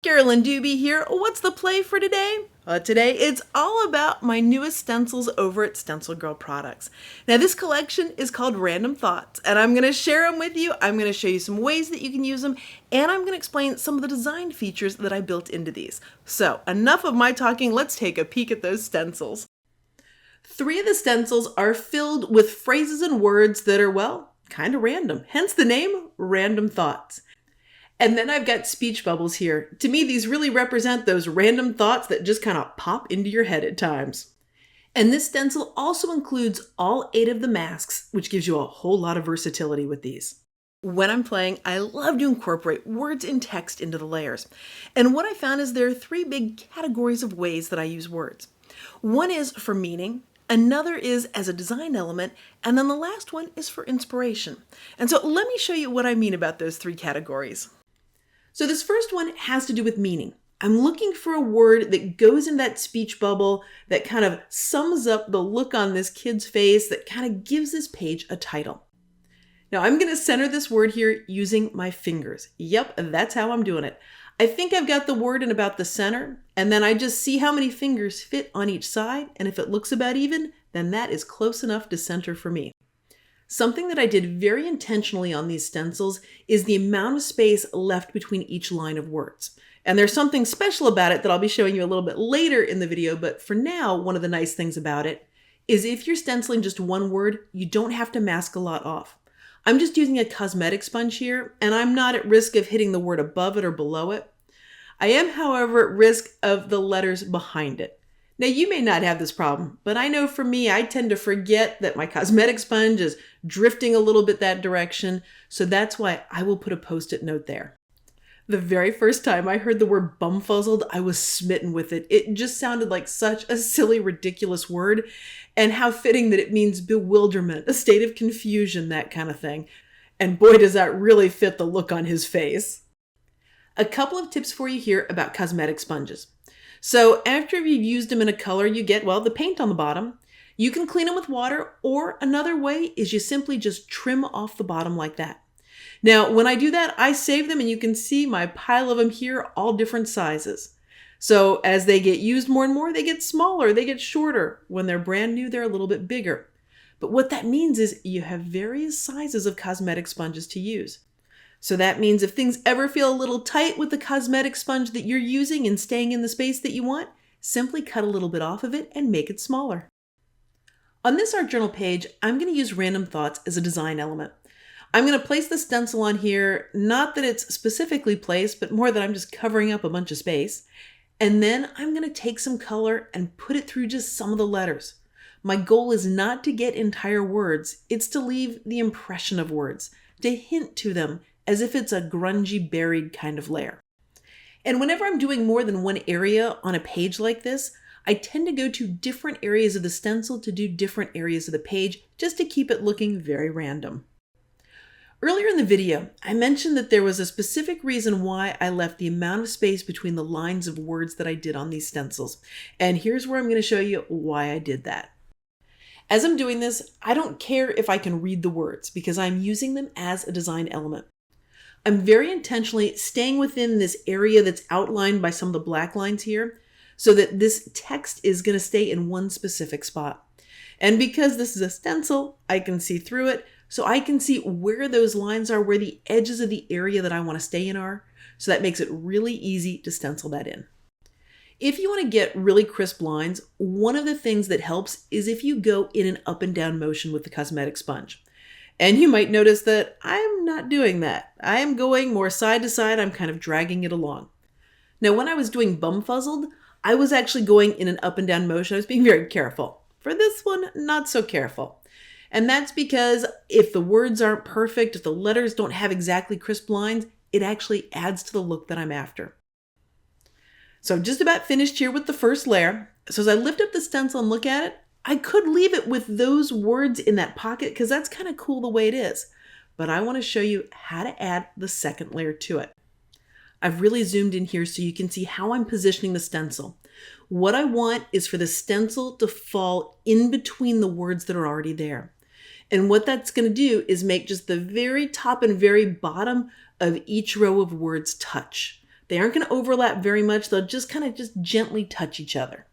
Carolyn Dube here. What's the play for today? Today it's all about my newest stencils over at StencilGirl Products. Now this collection is called Random Thoughts, and I'm going to share them with you. I'm going to show you some ways that you can use them, and I'm going to explain some of the design features that I built into these. So enough of my talking, let's take a peek at those stencils. 3 of the stencils are filled with phrases and words that are, well, kind of random, hence the name Random Thoughts. And then I've got speech bubbles here. To me, these really represent those random thoughts that just kind of pop into your head at times. And this stencil also includes all 8 of the masks, which gives you a whole lot of versatility with these. When I'm playing, I love to incorporate words and text into the layers. And what I found is there are 3 big categories of ways that I use words. One is for meaning, another is as a design element, and then the last one is for inspiration. And so let me show you what I mean about those 3 categories. So this first one has to do with meaning. I'm looking for a word that goes in that speech bubble that kind of sums up the look on this kid's face that kind of gives this page a title. Now I'm going to center this word here using my fingers. Yep, that's how I'm doing it. I think I've got the word in about the center, and then I just see how many fingers fit on each side, and if it looks about even, then that is close enough to center for me. Something that I did very intentionally on these stencils is the amount of space left between each line of words. And there's something special about it that I'll be showing you a little bit later in the video, but for now, one of the nice things about it is if you're stenciling just one word, you don't have to mask a lot off. I'm just using a cosmetic sponge here, and I'm not at risk of hitting the word above it or below it. I am, however, at risk of the letters behind it. Now, you may not have this problem, but I know for me, I tend to forget that my cosmetic sponge is drifting a little bit that direction, so that's why I will put a Post-it note there. The very first time I heard the word bumfuzzled, I was smitten with it. It just sounded like such a silly, ridiculous word, and how fitting that it means bewilderment, a state of confusion, that kind of thing. And boy, does that really fit the look on his face. A couple of tips for you here about cosmetic sponges. So after you've used them in a color, you get, well, the paint on the bottom. You can clean them with water, or another way is you simply just trim off the bottom like that. Now, when I do that, I save them, and you can see my pile of them here, all different sizes. So as they get used more and more, they get smaller, they get shorter. When they're brand new, they're a little bit bigger. But what that means is you have various sizes of cosmetic sponges to use. So that means if things ever feel a little tight with the cosmetic sponge that you're using and staying in the space that you want, simply cut a little bit off of it and make it smaller. On this art journal page, I'm going to use Random Thoughts as a design element. I'm going to place the stencil on here, not that it's specifically placed, but more that I'm just covering up a bunch of space. And then I'm going to take some color and put it through just some of the letters. My goal is not to get entire words, it's to leave the impression of words, to hint to them, as if it's a grungy, buried kind of layer. And whenever I'm doing more than one area on a page like this, I tend to go to different areas of the stencil to do different areas of the page, just to keep it looking very random. Earlier in the video, I mentioned that there was a specific reason why I left the amount of space between the lines of words that I did on these stencils. And here's where I'm going to show you why I did that. As I'm doing this, I don't care if I can read the words because I'm using them as a design element. I'm very intentionally staying within this area that's outlined by some of the black lines here so that this text is going to stay in one specific spot. And because this is a stencil, I can see through it, so I can see where those lines are, where the edges of the area that I want to stay in are. So that makes it really easy to stencil that in. If you want to get really crisp lines, one of the things that helps is if you go in an up and down motion with the cosmetic sponge. And you might notice that I'm not doing that. I am going more side to side. I'm kind of dragging it along. Now, when I was doing Bumfuzzled, I was actually going in an up and down motion. I was being very careful. For this one, not so careful. And that's because if the words aren't perfect, if the letters don't have exactly crisp lines, it actually adds to the look that I'm after. So I'm just about finished here with the first layer. So as I lift up the stencil and look at it, I could leave it with those words in that pocket because that's kind of cool the way it is. But I want to show you how to add the second layer to it. I've really zoomed in here so you can see how I'm positioning the stencil. What I want is for the stencil to fall in between the words that are already there. And what that's going to do is make just the very top and very bottom of each row of words touch. They aren't going to overlap very much. They'll just kind of just gently touch each other.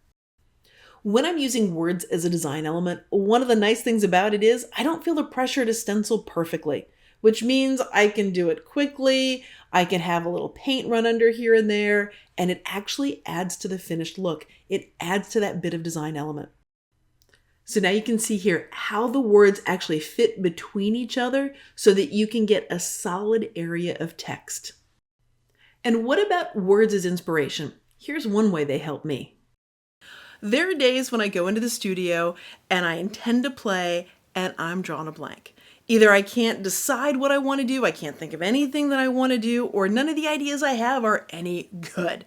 When I'm using words as a design element, one of the nice things about it is I don't feel the pressure to stencil perfectly, which means I can do it quickly. I can have a little paint run under here and there, and it actually adds to the finished look. It adds to that bit of design element. So now you can see here how the words actually fit between each other so that you can get a solid area of text. And what about words as inspiration? Here's one way they help me. There are days when I go into the studio and I intend to play and I'm drawing a blank. Either I can't decide what I want to do, I can't think of anything that I want to do, or none of the ideas I have are any good.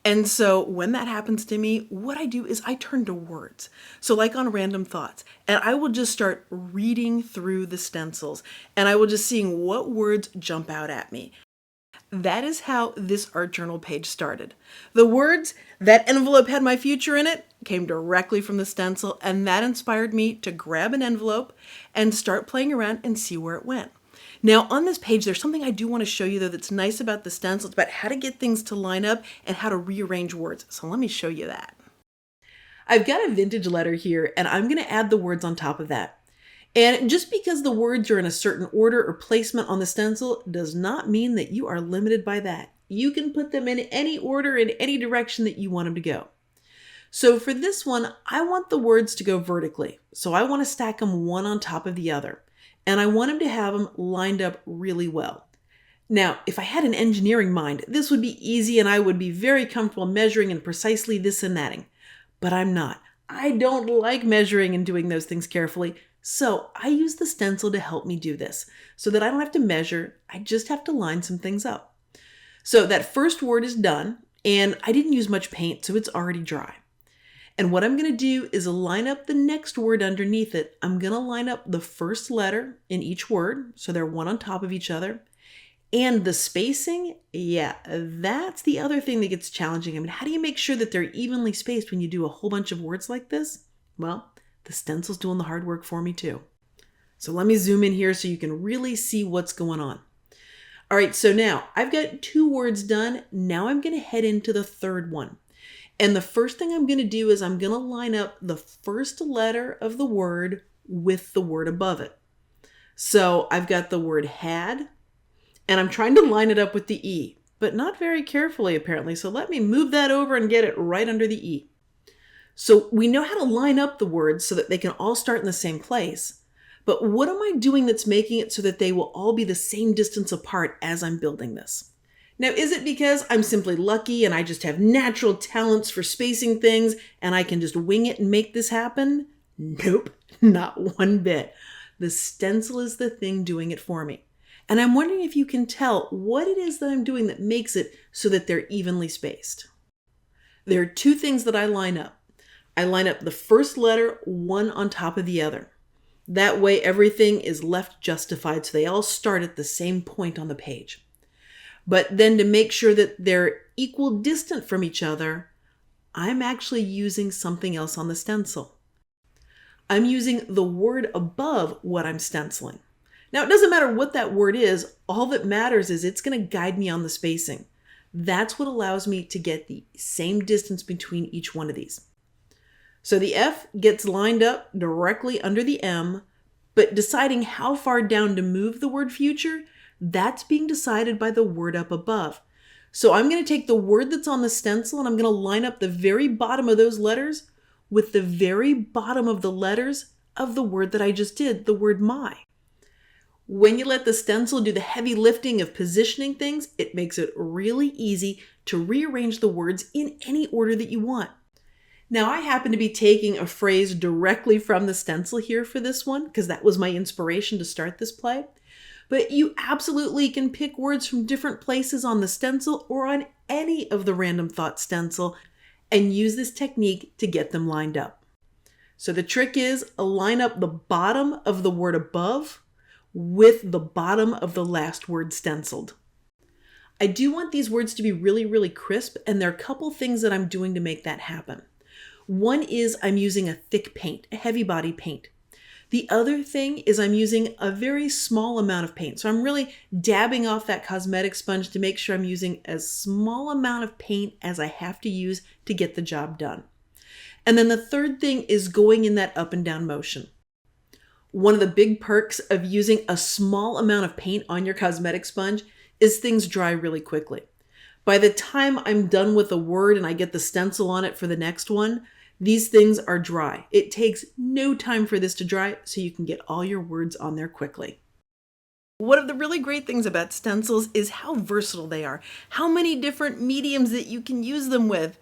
And so when that happens to me, what I do is I turn to words. So like on Random Thoughts, and I will just start reading through the stencils and I will just seeing what words jump out at me. That is how this art journal page started. The words, "That envelope had my future in it," came directly from the stencil, and that inspired me to grab an envelope and start playing around and see where it went. Now on this page, there's something I do want to show you though that's nice about the stencil. It's about how to get things to line up and how to rearrange words. So let me show you that. I've got a vintage letter here and I'm going to add the words on top of that. And just because the words are in a certain order or placement on the stencil does not mean that you are limited by that. You can put them in any order in any direction that you want them to go. So for this one, I want the words to go vertically. So I want to stack them one on top of the other. And I want them to have them lined up really well. Now, if I had an engineering mind, this would be easy and I would be very comfortable measuring and precisely this and thatting. But I'm not. I don't like measuring and doing those things carefully. So I use the stencil to help me do this so that I don't have to measure. I just have to line some things up. So that first word is done and I didn't use much paint, so it's already dry. And what I'm going to do is line up the next word underneath it. I'm going to line up the first letter in each word, so they're one on top of each other. And the spacing, yeah, that's the other thing that gets challenging. I mean, how do you make sure that they're evenly spaced when you do a whole bunch of words like this? Well, the stencil's doing the hard work for me too. So let me zoom in here so you can really see what's going on. All right, so now I've got 2 words done. Now I'm going to head into the third one. And the first thing I'm going to do is I'm going to line up the first letter of the word with the word above it. So I've got the word had, and I'm trying to line it up with the E, but not very carefully apparently. So let me move that over and get it right under the E. So we know how to line up the words so that they can all start in the same place. But what am I doing that's making it so that they will all be the same distance apart as I'm building this? Now, is it because I'm simply lucky and I just have natural talents for spacing things and I can just wing it and make this happen? Nope, not one bit. The stencil is the thing doing it for me. And I'm wondering if you can tell what it is that I'm doing that makes it so that they're evenly spaced. There are 2 things that I line up. I line up the first letter one on top of the other. That way everything is left justified so they all start at the same point on the page. But then to make sure that they're equal distant from each other, I'm actually using something else on the stencil. I'm using the word above what I'm stenciling. Now it doesn't matter what that word is, all that matters is it's going to guide me on the spacing. That's what allows me to get the same distance between each one of these. So the F gets lined up directly under the M, but deciding how far down to move the word future, that's being decided by the word up above. So I'm going to take the word that's on the stencil and I'm going to line up the very bottom of those letters with the very bottom of the letters of the word that I just did, the word my. When you let the stencil do the heavy lifting of positioning things, it makes it really easy to rearrange the words in any order that you want. Now, I happen to be taking a phrase directly from the stencil here for this one, because that was my inspiration to start this play. But you absolutely can pick words from different places on the stencil or on any of the Random Thought stencil and use this technique to get them lined up. So the trick is line up the bottom of the word above with the bottom of the last word stenciled. I do want these words to be really, really crisp, and there are a couple things that I'm doing to make that happen. One is I'm using a thick paint, a heavy body paint. The other thing is I'm using a very small amount of paint. So I'm really dabbing off that cosmetic sponge to make sure I'm using as small amount of paint as I have to use to get the job done. And then the third thing is going in that up and down motion. One of the big perks of using a small amount of paint on your cosmetic sponge is things dry really quickly. By the time I'm done with a word and I get the stencil on it for the next one, these things are dry. It takes no time for this to dry, so you can get all your words on there quickly. One of the really great things about stencils is how versatile they are, how many different mediums that you can use them with.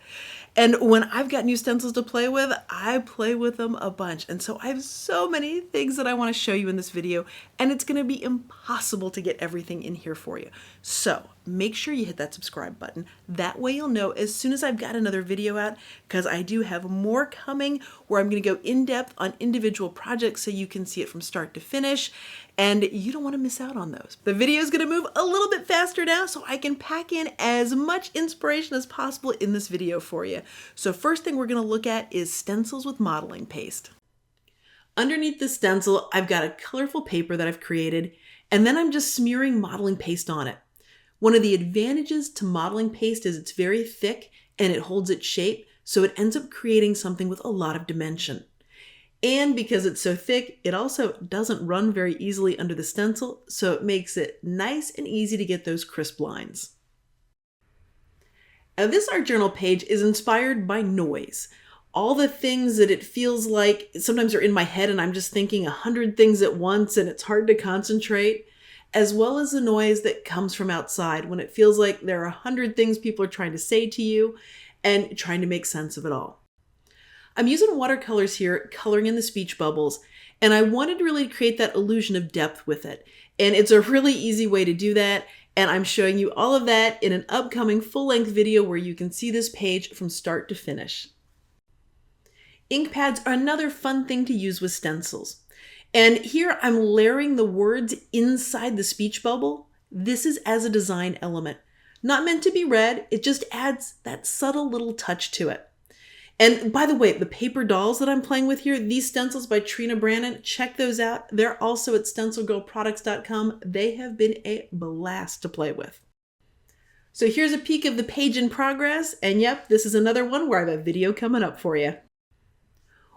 And when I've got new stencils to play with, I play with them a bunch. And so I have so many things that I want to show you in this video, and it's going to be impossible to get everything in here for you. So make sure you hit that subscribe button. That way you'll know as soon as I've got another video out, because I do have more coming where I'm going to go in depth on individual projects so you can see it from start to finish. And you don't want to miss out on those. The video is going to move a little bit faster now so I can pack in as much inspiration as possible in this video for you. So first thing we're going to look at is stencils with modeling paste. Underneath the stencil, I've got a colorful paper that I've created, and then I'm just smearing modeling paste on it. One of the advantages to modeling paste is it's very thick and it holds its shape, so it ends up creating something with a lot of dimension. And because it's so thick, it also doesn't run very easily under the stencil, so it makes it nice and easy to get those crisp lines. Now this art journal page is inspired by noise. All the things that it feels like sometimes are in my head and I'm just thinking 100 things at once and it's hard to concentrate, as well as the noise that comes from outside when it feels like there are 100 things people are trying to say to you and trying to make sense of it all. I'm using watercolors here, coloring in the speech bubbles, and I wanted to really create that illusion of depth with it. And it's a really easy way to do that, and I'm showing you all of that in an upcoming full-length video where you can see this page from start to finish. Ink pads are another fun thing to use with stencils. And here I'm layering the words inside the speech bubble. This is as a design element. Not meant to be read, it just adds that subtle little touch to it. And by the way, the paper dolls that I'm playing with here, these stencils by Trina Brannon, check those out. They're also at StencilGirlProducts.com. They have been a blast to play with. So here's a peek of the page in progress. And yep, this is another one where I have a video coming up for you.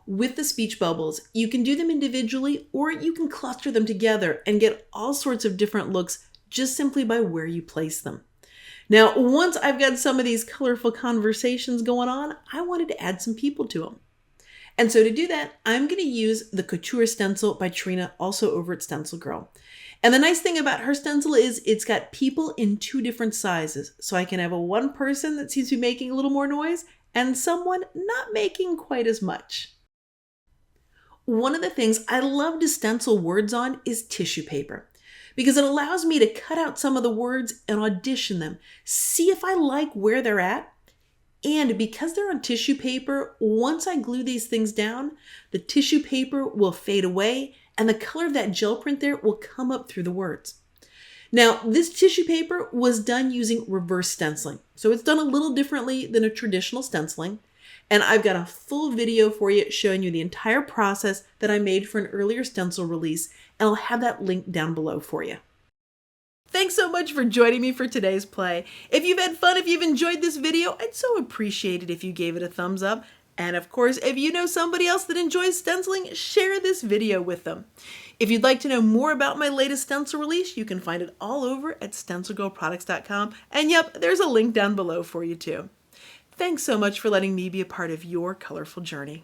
With the speech bubbles, you can do them individually or you can cluster them together and get all sorts of different looks just simply by where you place them. Now, once I've got some of these colorful conversations going on, I wanted to add some people to them. And so to do that, I'm going to use the Couture stencil by Trina, also over at StencilGirl. And the nice thing about her stencil is it's got people in 2 different sizes. So I can have one person that seems to be making a little more noise and someone not making quite as much. One of the things I love to stencil words on is tissue paper, because it allows me to cut out some of the words and audition them, see if I like where they're at. And because they're on tissue paper, once I glue these things down, the tissue paper will fade away and the color of that gel print there will come up through the words. Now, this tissue paper was done using reverse stenciling. So it's done a little differently than a traditional stenciling. And I've got a full video for you showing you the entire process that I made for an earlier stencil release, and I'll have that link down below for you. Thanks so much for joining me for today's play. If you've had fun, if you've enjoyed this video, I'd so appreciate it if you gave it a thumbs up. And of course, if you know somebody else that enjoys stenciling, share this video with them. If you'd like to know more about my latest stencil release, you can find it all over at StencilGirlProducts.com. And yep, there's a link down below for you too. Thanks so much for letting me be a part of your colorful journey.